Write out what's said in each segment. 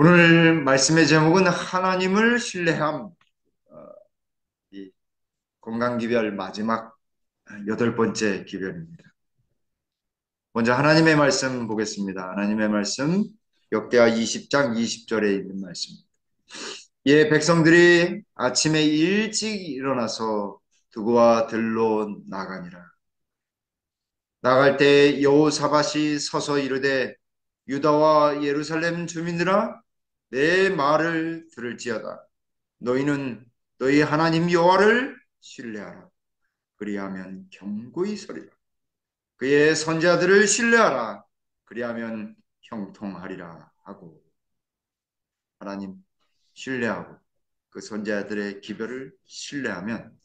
오늘 말씀의 제목은 하나님을 신뢰함. 이 건강기별 마지막 여덟 번째 기별입니다. 먼저 하나님의 말씀 보겠습니다. 하나님의 말씀 역대하 20장 20절에 있는 말씀. 예, 백성들이 아침에 일찍 일어나서 두고와 들로 나가니라. 나갈 때 여호사밧이 서서 이르되 유다와 예루살렘 주민들아 내 말을 들을지어다. 너희는 너희 하나님 여호와를 신뢰하라. 그리하면 견고히 서리라. 그의 선지자들을 신뢰하라. 그리하면 형통하리라 하고 하나님 신뢰하고 그 선지자들의 기별을 신뢰하면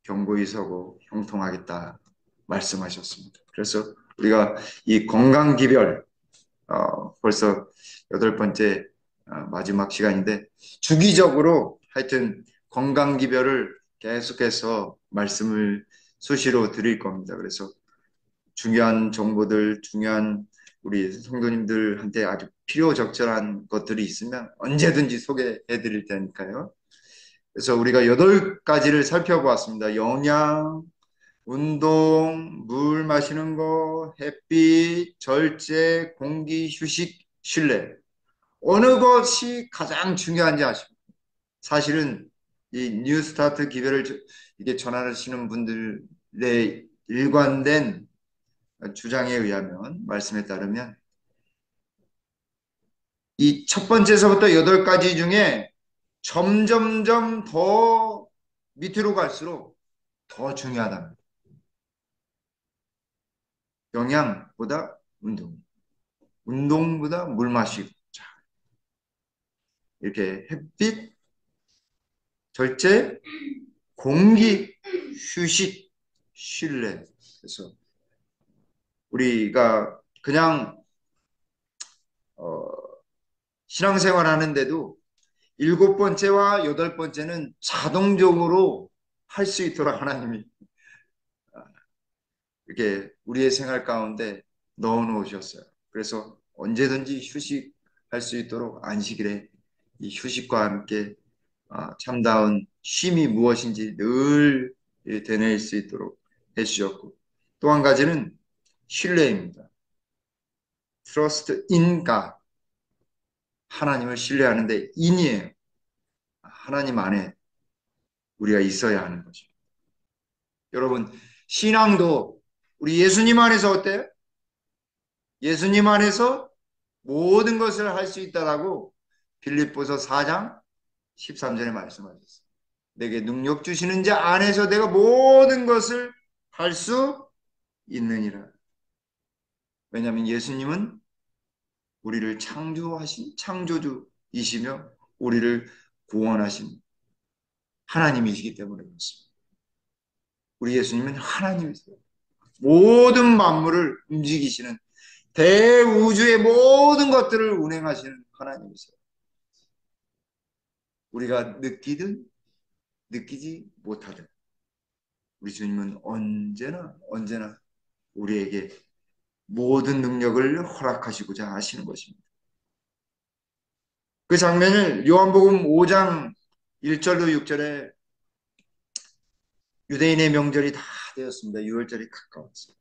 견고히 서고 형통하겠다 말씀하셨습니다. 그래서 우리가 이 건강 기별 벌써 여덟 번째 마지막 시간인데 주기적으로 하여튼 건강 기별을 계속해서 말씀을 수시로 드릴 겁니다. 그래서 중요한 정보들, 중요한 우리 성도님들한테 아주 필요적절한 것들이 있으면 언제든지 소개해 드릴 테니까요. 그래서 우리가 여덟 가지를 살펴보았습니다. 영양, 운동, 물 마시는 거, 햇빛, 절제, 공기, 휴식, 실내. 어느 것이 가장 중요한지 아십니까? 사실은 이 뉴스타트 기별을 이게 전하시는 분들의 일관된 주장에 의하면, 말씀에 따르면, 이 첫 번째서부터 여덟 가지 중에 점점점 더 밑으로 갈수록 더 중요하답니다. 영양보다 운동, 운동보다 물 마시고, 자, 이렇게 햇빛, 절제, 공기, 휴식, 쉴래. 그래서 우리가 그냥 신앙생활 하는데도 일곱 번째와 여덟 번째는 자동적으로 할 수 있도록 하나님이 이렇게 우리의 생활 가운데 넣어 놓으셨어요. 그래서 언제든지 휴식할 수 있도록 안식일에 이 휴식과 함께 참다운 쉼이 무엇인지 늘 되뇌일 수 있도록 해주셨고, 또 한 가지는 신뢰입니다. Trust in God. 하나님을 신뢰하는데 인이에요. 하나님 안에 우리가 있어야 하는 거죠. 여러분, 신앙도 우리 예수님 안에서 어때요? 예수님 안에서 모든 것을 할 수 있다라고 빌립보서 4장 13절에 말씀하셨어요. 내게 능력 주시는 자 안에서 내가 모든 것을 할 수 있느니라. 왜냐하면 예수님은 우리를 창조하신 창조주이시며 우리를 구원하신 하나님이시기 때문에 그렇습니다. 우리 예수님은 하나님이세요. 모든 만물을 움직이시는 대우주의 모든 것들을 운행하시는 하나님이세요. 우리가 느끼든 느끼지 못하든 우리 주님은 언제나 우리에게 모든 능력을 허락하시고자 하시는 것입니다. 그 장면을 요한복음 5장 1절로 6절에 유대인의 명절이 다 되었습니다. 6월절이 가까웠어요.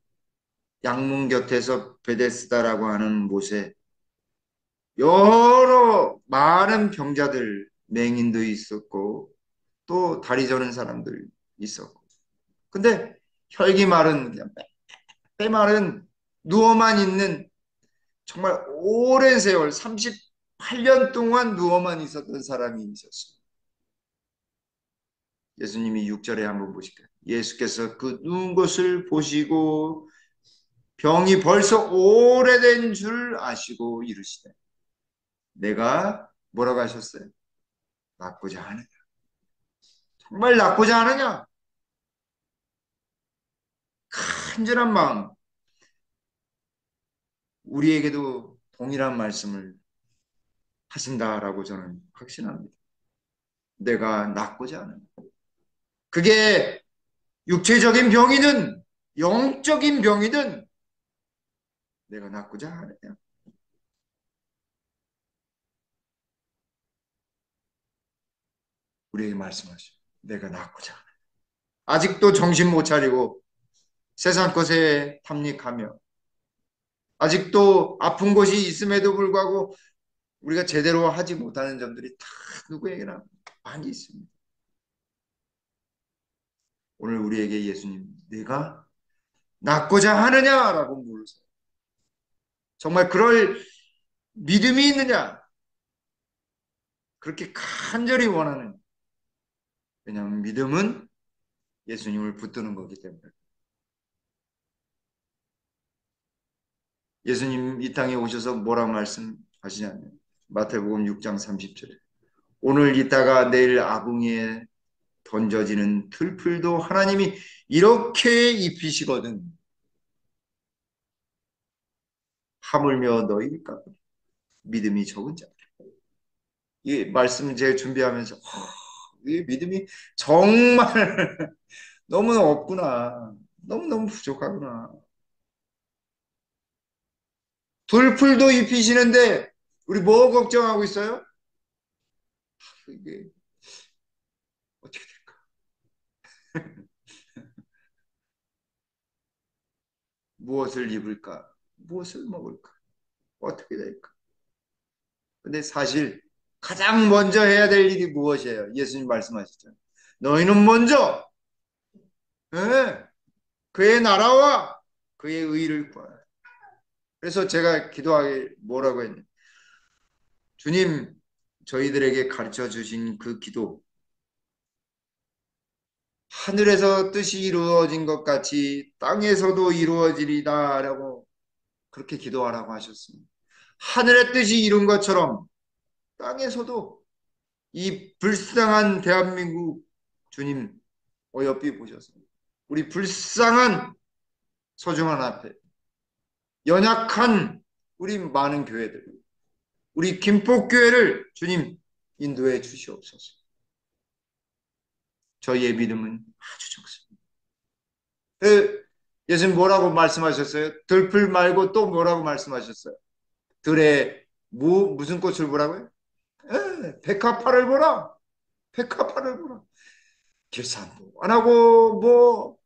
양문 곁에서 베데스다라고 하는 곳에 여러 많은 병자들, 맹인도 있었고 또 다리 저는 사람들 있었고, 근데 혈기 마른 그냥 빼 마른 누워만 있는 정말 오랜 세월 38년 동안 누워만 있었던 사람이 있었어요. 예수님이 6절에 한번 보실까요? 예수께서 그 누운 것을 보시고 병이 벌써 오래된 줄 아시고 이르시되, 내가 뭐라고 하셨어요? 낫고자 하느냐? 정말 낫고자 하느냐? 간절한 마음, 우리에게도 동일한 말씀을 하신다라고 저는 확신합니다. 내가 낫고자 하느냐? 그게 육체적인 병이든 영적인 병이든 내가 낫고자 하느냐? 우리에게 말씀하시오. 내가 낫고자 하네. 아직도 정신 못 차리고 세상 것에 탐닉하며 아직도 아픈 곳이 있음에도 불구하고 우리가 제대로 하지 못하는 점들이 다 누구에게나 많이 있습니다. 오늘 우리에게 예수님, 내가 낫고자 하느냐라고 물으세요. 정말 그럴 믿음이 있느냐? 그렇게 간절히 원하는. 왜냐하면 믿음은 예수님을 붙드는 거기 때문에. 예수님 이 땅에 오셔서 뭐라고 말씀하시냐면 마태복음 6장 30절에 오늘 있다가 내일 아궁이에 던져지는 들풀도 하나님이 이렇게 입히시거든. 하물며 너희니까 믿음이 적은 자. 이 말씀 제 준비하면서 이 믿음이 정말 너무 없구나. 너무너무 부족하구나. 들풀도 입히시는데 우리 뭐 걱정하고 있어요? 이게 어떻게 될까? 무엇을 입을까? 무엇을 먹을까? 어떻게 될까? 근데 사실 가장 먼저 해야 될 일이 무엇이에요? 예수님 말씀하셨잖아요. 너희는 먼저 예, 그의 나라와 그의 의를 구하라. 그래서 제가 기도하기 뭐라고 했냐? 주님, 저희들에게 가르쳐 주신 그 기도, 하늘에서 뜻이 이루어진 것 같이 땅에서도 이루어지리다라고 그렇게 기도하라고 하셨습니다. 하늘의 뜻이 이룬 것처럼 땅에서도 이 불쌍한 대한민국 주님 어여삐 보셔서 우리 불쌍한 소중한 앞에 연약한 우리 많은 교회들 우리 김포교회를 주님 인도해 주시옵소서. 저희의 믿음은 아주 적습니다. 예수님 뭐라고 말씀하셨어요? 들풀 말고 또 뭐라고 말씀하셨어요? 들에 무슨 꽃을 보라고요? 백합화를 보라. 백합화를 보라. 길산도 안 하고 뭐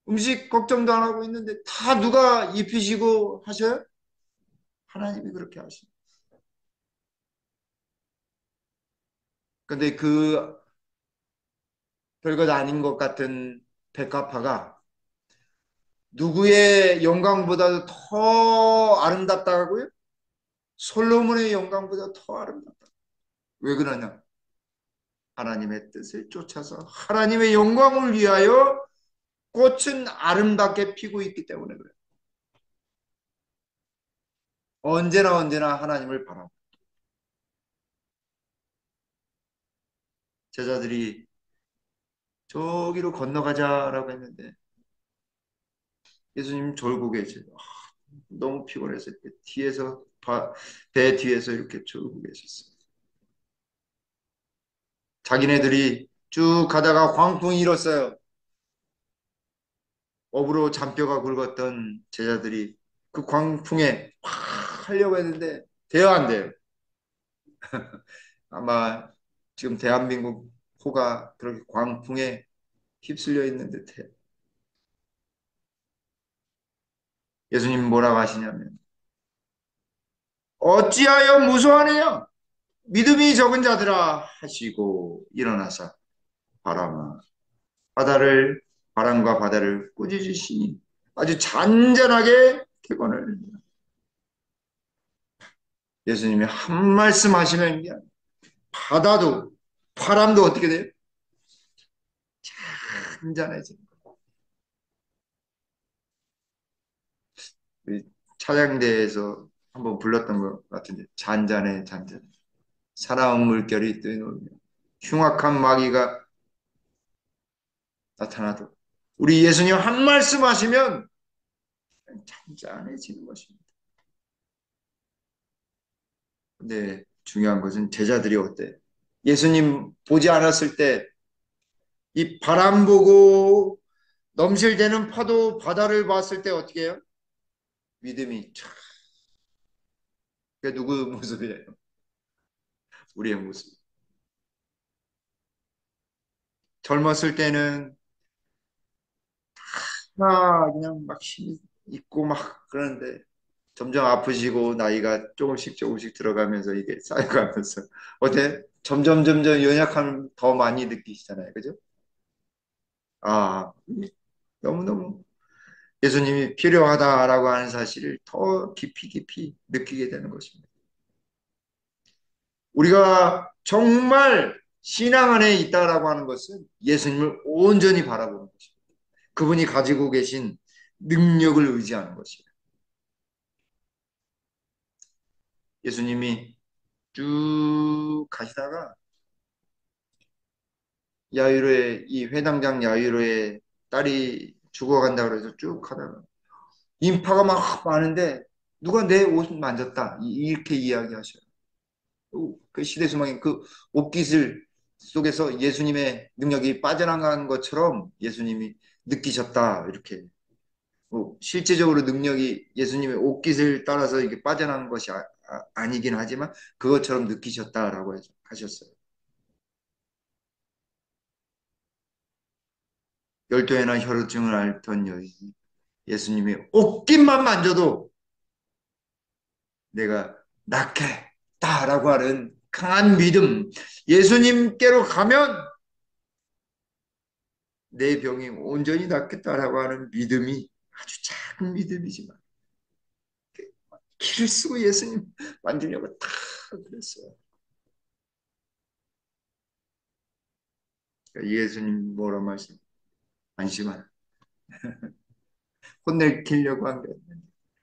음식 걱정도 안 하고 있는데 다 누가 입히시고 하셔요? 하나님이 그렇게 하십니다. 근데 그 별것 아닌 것 같은 백합화가 누구의 영광보다도 더 아름답다고요? 솔로몬의 영광보다 더 아름답다. 왜 그러냐? 하나님의 뜻을 쫓아서 하나님의 영광을 위하여 꽃은 아름답게 피고 있기 때문에 그래요. 언제나 하나님을 바라고 제자들이 저기로 건너가자라고 했는데 예수님 졸고 계세요. 너무 피곤해서 뒤에서 배 뒤에서 이렇게 졸고 계셨어요. 자기네들이 쭉 가다가 광풍이 일었어요. 업으로 잔뼈가 굵었던 제자들이 그 광풍에 확 하려고 했는데 돼요 안 돼요? 아마 지금 대한민국 호가 그렇게 광풍에 휩쓸려 있는 듯해요. 예수님 뭐라고 하시냐면 어찌하여 무소하느냐 믿음이 적은 자들아 하시고 일어나사 바람아 바람과 바다를 꾸짖으시니 아주 잔잔하게 쾌건을 예수님이 한 말씀 하시면 바다도 바람도 어떻게 돼요? 잔잔해지는 거예요. 우리 찬양대에서 한번 불렀던 것 같은데 잔잔해 잔잔해 사나운 물결이 뛰놀며 흉악한 마귀가 나타나도 우리 예수님 한 말씀 하시면 잔잔해지는 것입니다. 근데 중요한 것은 제자들이 어때? 예수님 보지 않았을 때 이 바람 보고 넘실대는 파도 바다를 봤을 때 어떻게 해요? 믿음이 촥. 그게 누구 모습이에요? 우리의 모습. 젊었을 때는 그냥 막 힘이 있고 막 그러는데 점점 아프시고 나이가 조금씩 조금씩 들어가면서 이게 쌓여가면서 어때? 점점 연약함을 더 많이 느끼시잖아요. 그죠? 아, 너무너무 예수님이 필요하다라고 하는 사실을 더 깊이 느끼게 되는 것입니다. 우리가 정말 신앙 안에 있다라고 하는 것은 예수님을 온전히 바라보는 것입니다. 그분이 가지고 계신 능력을 의지하는 것이에요. 예수님이 쭉 가시다가 야이로의 이 회당장 야이로의 딸이 죽어간다 그래서 쭉 가다가 인파가 막 많은데 누가 내 옷 만졌다 이렇게 이야기하셔요. 그 시대 소망이 그 옷깃을 속에서 예수님의 능력이 빠져나간 것처럼 예수님이 느끼셨다 이렇게 실제적으로 능력이 예수님의 옷깃을 따라서 이게 빠져나간 것이 아니긴 하지만 그것처럼 느끼셨다라고 하셨어요. 열도에나 혈루증을 앓던 여인이 예수님이 옷깃만 만져도 내가 낫겠다라고 하는 강한 믿음. 예수님께로 가면 내 병이 온전히 낫겠다라고 하는 믿음이 아주 작은 믿음이지만 길을 쓰고 예수님 만지려고 다 그랬어요. 예수님 뭐라 말씀? 안심하라. 혼내키려고 한 게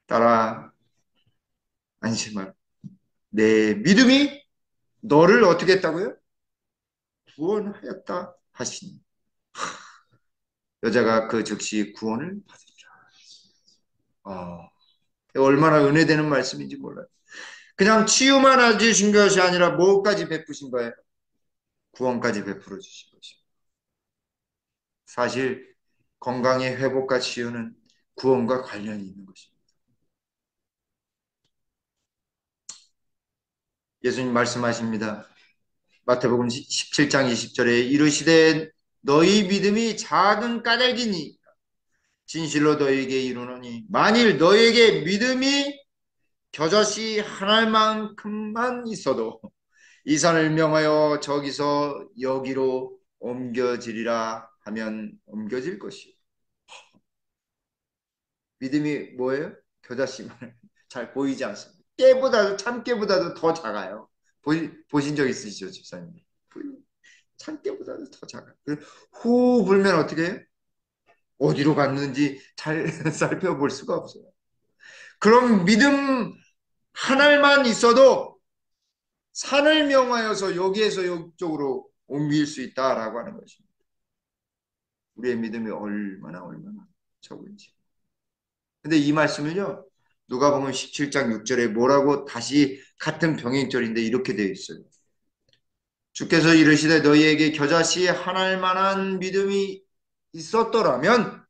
따라 안심하라. 내 믿음이 너를 어떻게 했다고요? 구원하였다 하시니 여자가 그 즉시 구원을 받으리라. 아, 얼마나 은혜되는 말씀인지 몰라요. 그냥 치유만 해주신 것이 아니라 뭐까지 베푸신 거예요? 구원까지 베풀어 주신 것이요. 사실 건강의 회복과 치유는 구원과 관련이 있는 것입니다. 예수님 말씀하십니다. 마태복음 17장 20절에 이르시되 너희 믿음이 작은 까닭이니 진실로 너희에게 이르노니 만일 너희에게 믿음이 겨자씨 하나만큼만 있어도 이 산을 명하여 저기서 여기로 옮겨지리라 하면 옮겨질 것이요. 믿음이 뭐예요? 겨자씨만 잘 보이지 않습니다. 깨보다도 참깨보다도 더 작아요. 보신 적 있으시죠, 집사님? 참깨보다도 더 작아요. 후 불면 어떻게 해요? 어디로 갔는지 잘 살펴볼 수가 없어요. 그럼 믿음 하나만 있어도 산을 명하여서 여기에서 이쪽으로 옮길 수 있다라고 하는 것입니다. 우리의 믿음이 얼마나 적은지. 근데 이 말씀을요, 누가 보면 17장 6절에 뭐라고 다시 같은 병행절인데 이렇게 되어 있어요. 주께서 이르시되 너희에게 겨자씨 하나일 만한 믿음이 있었더라면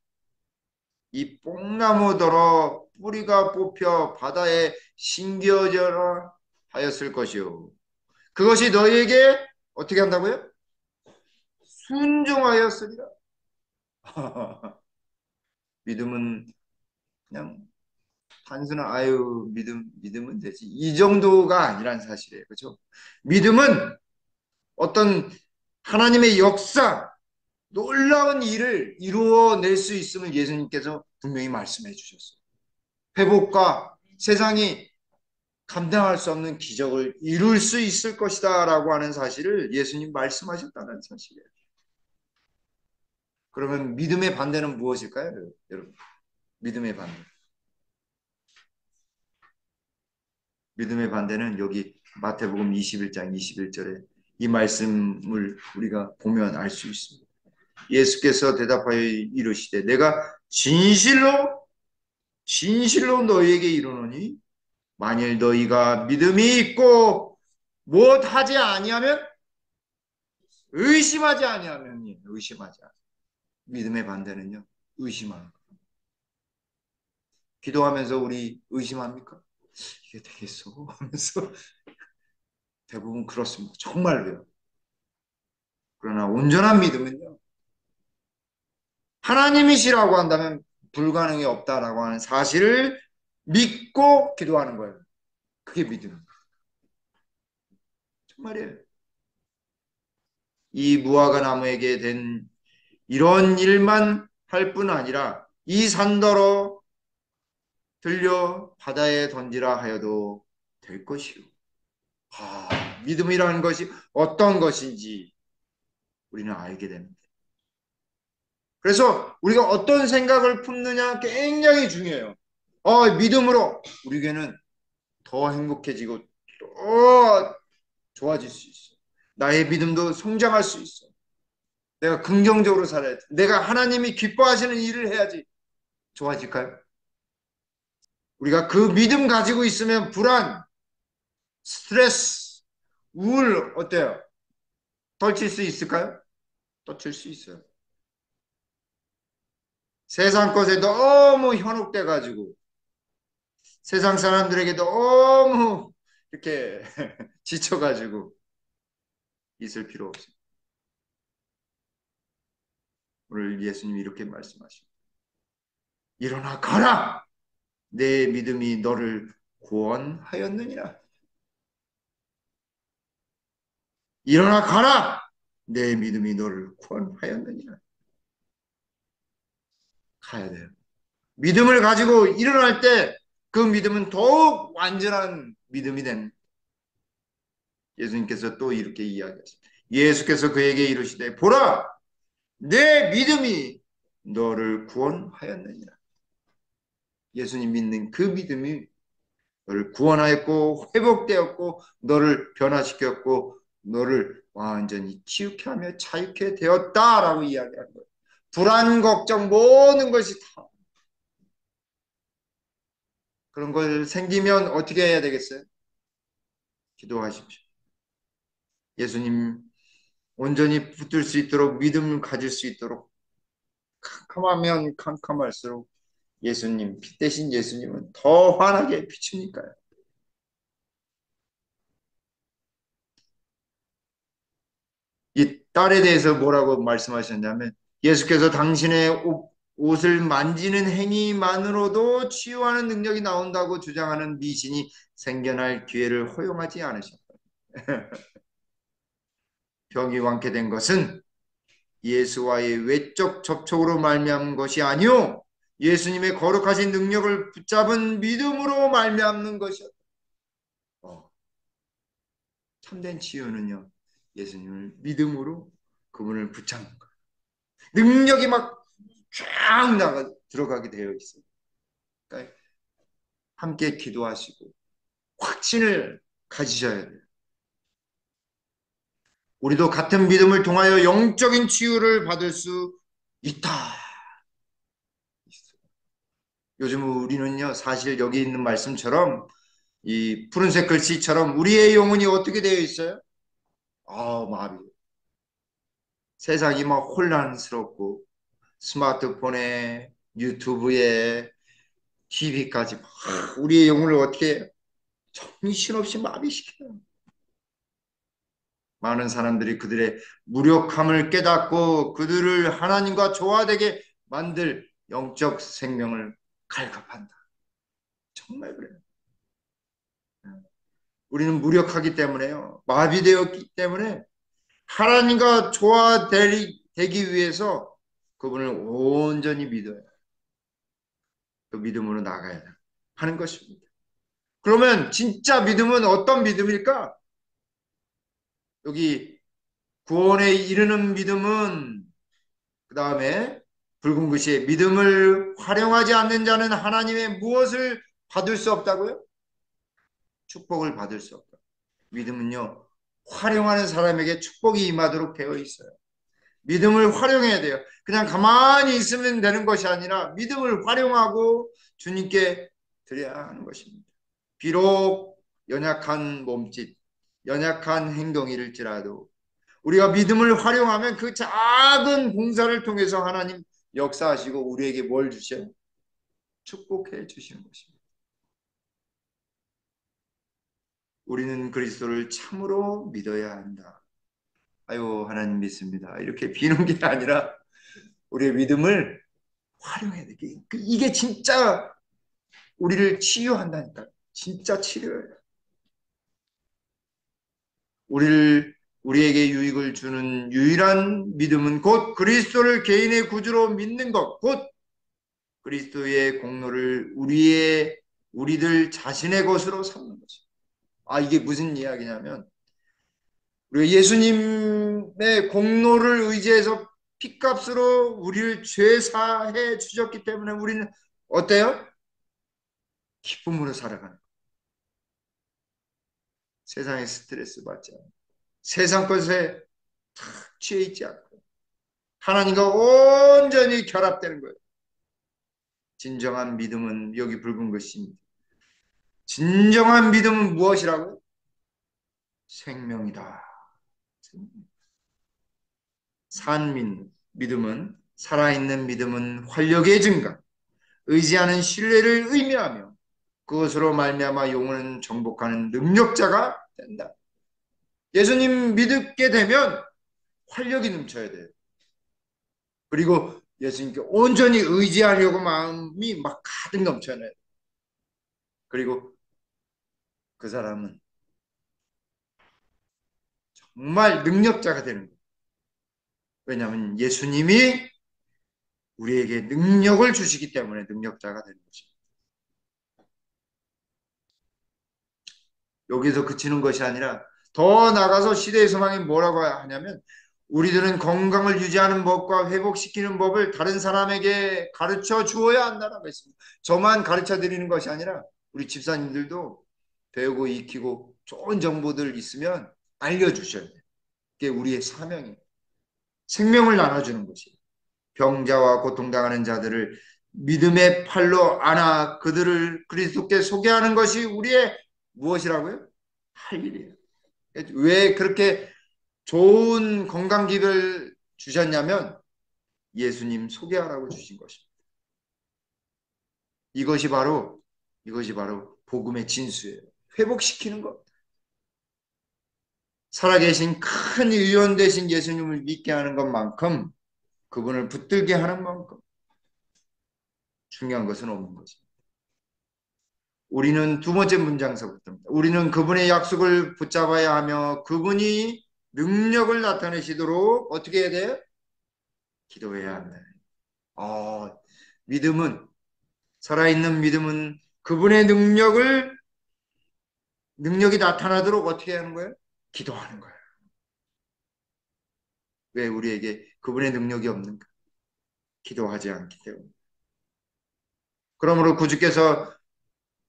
이 뽕나무더러 뿌리가 뽑혀 바다에 심겨져라 하였을 것이요. 그것이 너희에게 어떻게 한다고요? 순종하였으리라. 믿음은 그냥 단순한 믿음은 되지 이 정도가 아니란 사실이에요. 그렇죠? 믿음은 어떤 하나님의 역사 놀라운 일을 이루어낼 수 있음을 예수님께서 분명히 말씀해 주셨어요. 회복과 세상이 감당할 수 없는 기적을 이룰 수 있을 것이다 라고 하는 사실을 예수님 말씀하셨다는 사실이에요. 그러면 믿음의 반대는 무엇일까요? 여러분, 믿음의 반대. 믿음의 반대는 여기 마태복음 21장 21절에 이 말씀을 우리가 보면 알 수 있습니다. 예수께서 대답하여 이르시되 내가 진실로 너희에게 이르노니 만일 너희가 믿음이 있고 무엇하지 아니하면 의심하지 않 믿음의 반대는요 의심하는 거. 기도하면서 우리 의심합니까? 이게 되겠어 하면서 대부분 그렇습니다. 정말로요. 그러나 온전한 믿음은요, 하나님이시라고 한다면 불가능이 없다라고 하는 사실을 믿고 기도하는 거예요. 그게 믿음. 정말이에요. 이 무화과 나무에게 된 이런 일만 할 뿐 아니라 이 산더러 들려 바다에 던지라 하여도 될 것이요. 믿음이라는 것이 어떤 것인지 우리는 알게 됩니다. 그래서 우리가 어떤 생각을 품느냐 굉장히 중요해요. 믿음으로 우리에게는 더 행복해지고 더 좋아질 수 있어. 나의 믿음도 성장할 수 있어. 내가 긍정적으로 살아야 돼. 내가 하나님이 기뻐하시는 일을 해야지. 좋아질까요? 우리가 그 믿음 가지고 있으면 불안, 스트레스, 우울 어때요? 떨칠 수 있을까요? 떨칠 수 있어요. 세상 것에 너무 현혹돼 가지고 세상 사람들에게 너무 이렇게 지쳐 가지고 있을 필요 없어요. 오늘 예수님이 이렇게 말씀하십니다. 일어나 가라. 내 믿음이 너를 구원하였느니라. 일어나 가라. 내 믿음이 너를 구원하였느니라. 가야 돼요. 믿음을 가지고 일어날 때 그 믿음은 더욱 완전한 믿음이 되는. 예수님께서 또 이렇게 이야기하십니다. 예수께서 그에게 이르시되 보라 내 믿음이 너를 구원하였느니라. 예수님 믿는 그 믿음이 너를 구원하였고 회복되었고 너를 변화시켰고 너를 완전히 치유케 하며 자유케 되었다라고 이야기하는 거예요. 불안, 걱정 모든 것이 다 그런 걸 생기면 어떻게 해야 되겠어요? 기도하십시오. 예수님 온전히 붙들 수 있도록 믿음을 가질 수 있도록 캄캄하면 캄캄할수록 예수님, 빛 대신 예수님은 더 환하게 비추니까요. 이 딸에 대해서 뭐라고 말씀하셨냐면 예수께서 당신의 옷을 만지는 행위만으로도 치유하는 능력이 나온다고 주장하는 미신이 생겨날 기회를 허용하지 않으셨다. 병이 완쾌된 것은 예수와의 외적 접촉으로 말미암은 것이 아니요 예수님의 거룩하신 능력을 붙잡은 믿음으로 말미암는 것이었다. 어, 참된 치유는요 예수님을 믿음으로 그분을 붙잡는 것. 능력이 막 쫙 나가 들어가게 되어 있어요. 그러니까 함께 기도하시고 확신을 가지셔야 돼요. 우리도 같은 믿음을 통하여 영적인 치유를 받을 수 있다. 요즘 우리는요 사실 여기 있는 말씀처럼 이 푸른색 글씨처럼 우리의 영혼이 어떻게 되어 있어요? 마비. 세상이 막 혼란스럽고 스마트폰에 유튜브에 TV까지 막 우리의 영혼을 어떻게 해요? 정신없이 마비시켜요. 많은 사람들이 그들의 무력함을 깨닫고 그들을 하나님과 조화되게 만들 영적 생명을 갈급한다. 정말 그래요. 우리는 무력하기 때문에요. 마비되었기 때문에 하나님과 조화되기 위해서 그분을 온전히 믿어야 그 믿음으로 나가야 하는 것입니다. 그러면 진짜 믿음은 어떤 믿음일까? 여기 구원에 이르는 믿음은 그 다음에 붉은 글씨에 믿음을 활용하지 않는 자는 하나님의 무엇을 받을 수 없다고요? 축복을 받을 수 없다. 믿음은요, 활용하는 사람에게 축복이 임하도록 되어 있어요. 믿음을 활용해야 돼요. 그냥 가만히 있으면 되는 것이 아니라 믿음을 활용하고 주님께 드려야 하는 것입니다. 비록 연약한 몸짓, 연약한 행동일지라도 우리가 믿음을 활용하면 그 작은 봉사를 통해서 하나님 역사하시고 우리에게 뭘 주셔요? 축복해 주시는 것입니다. 우리는 그리스도를 참으로 믿어야 한다. 아유, 하나님 믿습니다. 이렇게 비는 게 아니라 우리의 믿음을 활용해야 돼. 이게 진짜 우리를 치유한다니까. 진짜 치료예요. 우리에게 유익을 주는 유일한 믿음은 곧 그리스도를 개인의 구주로 믿는 것, 곧 그리스도의 공로를 우리들 자신의 것으로 삼는 것입니다. 아, 이게 무슨 이야기냐면, 우리가 예수님의 공로를 의지해서 피값으로 우리를 죄사해 주셨기 때문에 우리는 어때요? 기쁨으로 살아가는. 세상에 스트레스 받지 않고, 세상 것에 탁 취해 있지 않고, 하나님과 온전히 결합되는 거예요. 진정한 믿음은 여기 붉은 것입니다. 진정한 믿음은 무엇이라고요? 생명이다. 믿음은, 살아있는 믿음은 활력의 증가, 의지하는 신뢰를 의미하며 그것으로 말미암아 영혼을 정복하는 능력자가 된다. 예수님 믿게 되면 활력이 넘쳐야 돼요. 그리고 예수님께 온전히 의지하려고 마음이 막 가득 넘쳐야 돼요. 그리고 그 사람은 정말 능력자가 되는 거예요. 왜냐하면 예수님이 우리에게 능력을 주시기 때문에 능력자가 되는 것입니다. 여기서 그치는 것이 아니라 더 나가서 시대의 소망이 뭐라고 하냐면 우리들은 건강을 유지하는 법과 회복시키는 법을 다른 사람에게 가르쳐 주어야 한다라고 했습니다. 저만 가르쳐 드리는 것이 아니라 우리 집사님들도 배우고 익히고 좋은 정보들 있으면 알려주셔야 돼요. 그게 우리의 사명이에요. 생명을 나눠주는 것이에요. 병자와 고통당하는 자들을 믿음의 팔로 안아 그들을 그리스도께 소개하는 것이 우리의 무엇이라고요? 할 일이에요. 왜 그렇게 좋은 건강기를 주셨냐면 예수님 소개하라고 주신 것입니다. 이것이 바로 복음의 진수예요. 회복시키는 것. 살아계신 큰 의원 되신 예수님을 믿게 하는 것만큼 그분을 붙들게 하는 만큼 중요한 것은 없는 거죠. 우리는 두 번째 문장서부터입니다. 우리는 그분의 약속을 붙잡아야 하며 그분이 능력을 나타내시도록 어떻게 해야 돼요? 기도해야 한다. 어, 믿음은 살아있는 믿음은 그분의 능력이 나타나도록 어떻게 하는 거예요? 기도하는 거예요. 왜 우리에게 그분의 능력이 없는가? 기도하지 않기 때문에. 그러므로 구주께서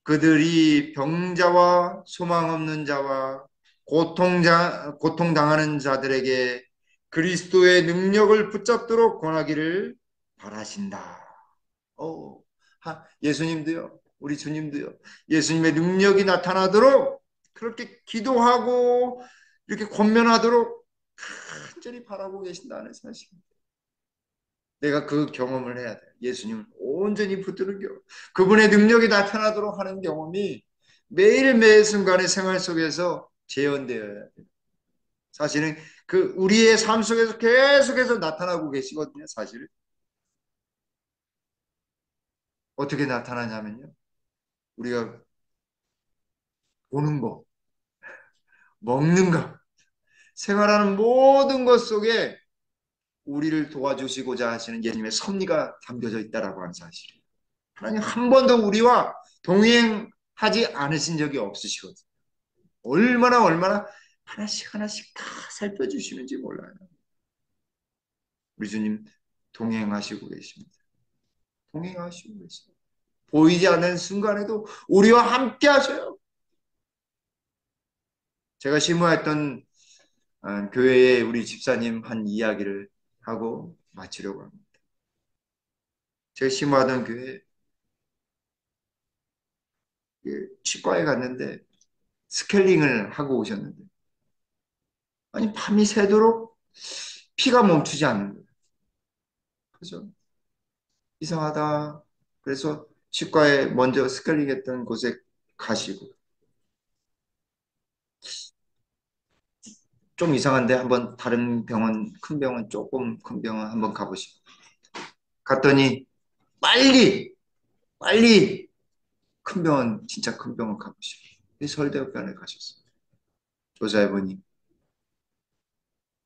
그들이 병자와 소망 없는 자와 고통당하는 자들에게 그리스도의 능력을 붙잡도록 권하기를 바라신다. 예수님도요, 우리 주님도요, 예수님의 능력이 나타나도록 그렇게 기도하고 이렇게 권면하도록 간절히 바라고 계신다는 사실입니다. 내가 그 경험을 해야 돼. 예수님을 온전히 붙드는 경험. 그분의 능력이 나타나도록 하는 경험이 매일매일 순간의 생활 속에서 재현되어야 돼. 사실은 그 우리의 삶 속에서 계속해서 나타나고 계시거든요. 사실은. 어떻게 나타나냐면요. 우리가 보는 것, 먹는 것, 생활하는 모든 것 속에 우리를 도와주시고자 하시는 예수님의 섭리가 담겨져 있다라고 하는 사실이에요. 하나님 한 번도 우리와 동행하지 않으신 적이 없으시거든요. 얼마나 하나씩 하나씩 다 살펴주시는지 몰라요. 우리 주님 동행하시고 계십니다. 동행하시고 계십니다. 보이지 않는 순간에도 우리와 함께 하셔요. 제가 심호했던 교회에 우리 집사님 한 이야기를 하고 마치려고 합니다. 제가 심호하던 교회 치과에 갔는데 스케일링을 하고 오셨는데 아니 밤이 새도록 피가 멈추지 않는 거예요. 그죠? 이상하다. 그래서 치과에 먼저 스케일링 했던 곳에 가시고 좀 이상한데 한번 다른 병원, 큰 병원, 조금 큰 병원 한번 가보시고. 갔더니 빨리, 빨리 큰 병원, 진짜 큰 병원 가보시고. 이 서울대병원에 가셨어요. 조사해보니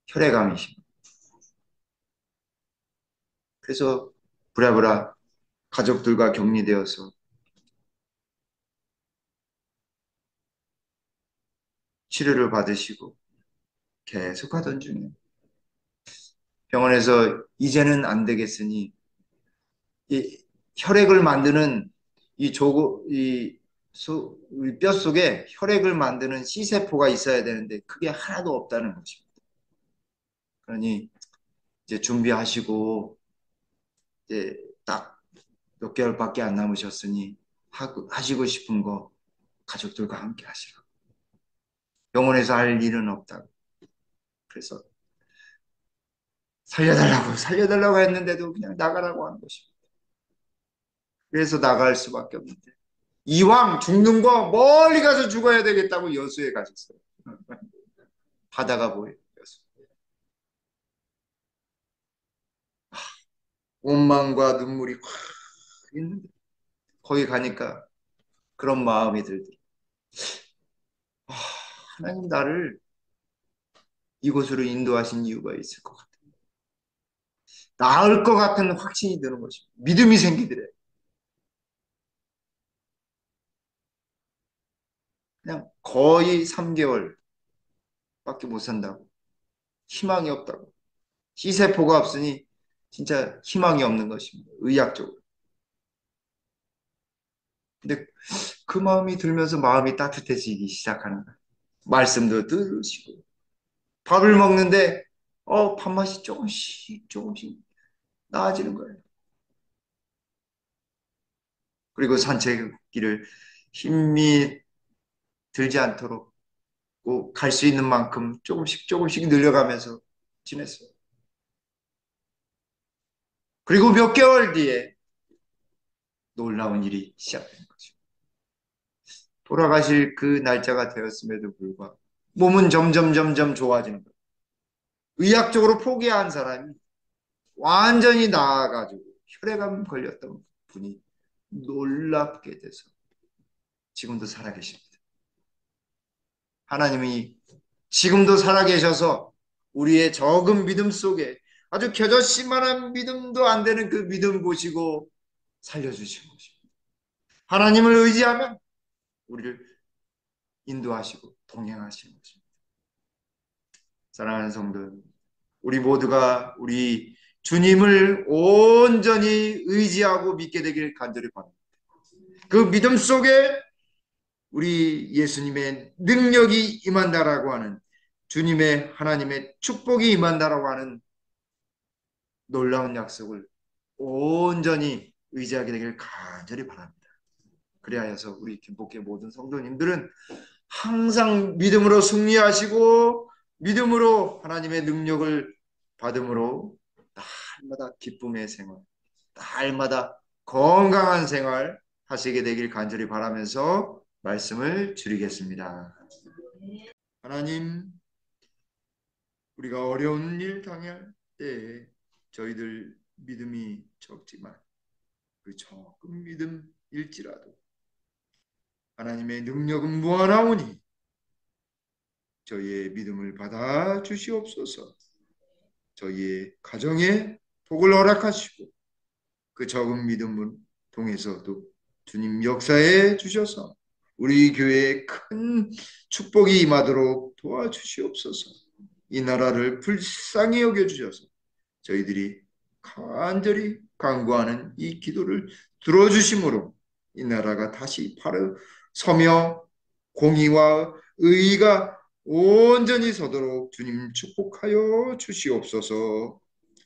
혈액암이십니다. 그래서 부랴부랴 가족들과 격리되어서 치료를 받으시고 계속 하던 중에 병원에서 이제는 안 되겠으니 이 혈액을 만드는 이 조고 이 뼈 속에 혈액을 만드는 C세포가 있어야 되는데 그게 하나도 없다는 것입니다. 그러니 이제 준비하시고 이제 딱 몇 개월밖에 안 남으셨으니 하시고 싶은 거 가족들과 함께 하시라. 병원에서 할 일은 없다고. 그래서 살려달라고 했는데도 그냥 나가라고 한 것입니다. 그래서 나갈 수밖에 없는데 이왕 죽는 거 멀리 가서 죽어야 되겠다고 여수에 가셨어요. 바다가 보여요. 여수. 원망과 눈물이 확 있는데 거기 가니까 그런 마음이 들더라고요. 아, 하나님 나를 이곳으로 인도하신 이유가 있을 것 같아요. 나을 것 같은 확신이 드는 것입니다. 믿음이 생기더래. 그냥 거의 3개월밖에 못 산다고. 희망이 없다고. C세포가 없으니 진짜 희망이 없는 것입니다. 의학적으로. 근데 그 마음이 들면서 마음이 따뜻해지기 시작하는 거예요. 말씀도 들으시고 밥을 먹는데 밥맛이 조금씩 나아지는 거예요. 그리고 산책길을 힘이 들지 않도록 갈 수 있는 만큼 조금씩 늘려가면서 지냈어요. 그리고 몇 개월 뒤에 놀라운 일이 시작된 거죠. 돌아가실 그 날짜가 되었음에도 불구하고 몸은 점점 좋아지는 거예요. 의학적으로 포기한 사람이 완전히 나아가지고 혈액암 걸렸던 분이 놀랍게 돼서 지금도 살아계십니다. 하나님이 지금도 살아계셔서 우리의 적은 믿음 속에 아주 겨자씨만한 믿음도 안 되는 그 믿음 보시고 살려주신 것입니다. 하나님을 의지하면 우리를 인도하시고 동행하시는 것입니다. 사랑하는 성도, 우리 모두가 우리 주님을 온전히 의지하고 믿게 되길 간절히 바랍니다. 그 믿음 속에 우리 예수님의 능력이 임한다라고 하는 주님의 하나님의 축복이 임한다라고 하는 놀라운 약속을 온전히 의지하게 되길 간절히 바랍니다. 그리하여서 우리 김복회 모든 성도님들은 항상 믿음으로 승리하시고 믿음으로 하나님의 능력을 받음으로 날마다 기쁨의 생활, 날마다 건강한 생활 하시게 되길 간절히 바라면서 말씀을 줄이겠습니다. 하나님, 우리가 어려운 일 당할 때 저희들 믿음이 적지만 그 적은 믿음일지라도 하나님의 능력은 무한하오니 저희의 믿음을 받아 주시옵소서. 저희의 가정에 복을 허락하시고 그 적은 믿음을 통해서도 주님 역사해 주셔서 우리 교회에 큰 축복이 임하도록 도와주시옵소서. 이 나라를 불쌍히 여겨주셔서 저희들이 간절히 간구하는 이 기도를 들어주심으로 이 나라가 다시 바로 서며 공의와 의의가 온전히 서도록 주님 축복하여 주시옵소서.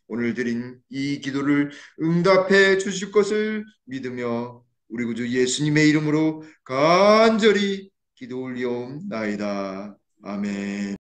오늘 드린 이 기도를 응답해 주실 것을 믿으며 우리 구주 예수님의 이름으로 간절히 기도 올리옵나이다. 아멘.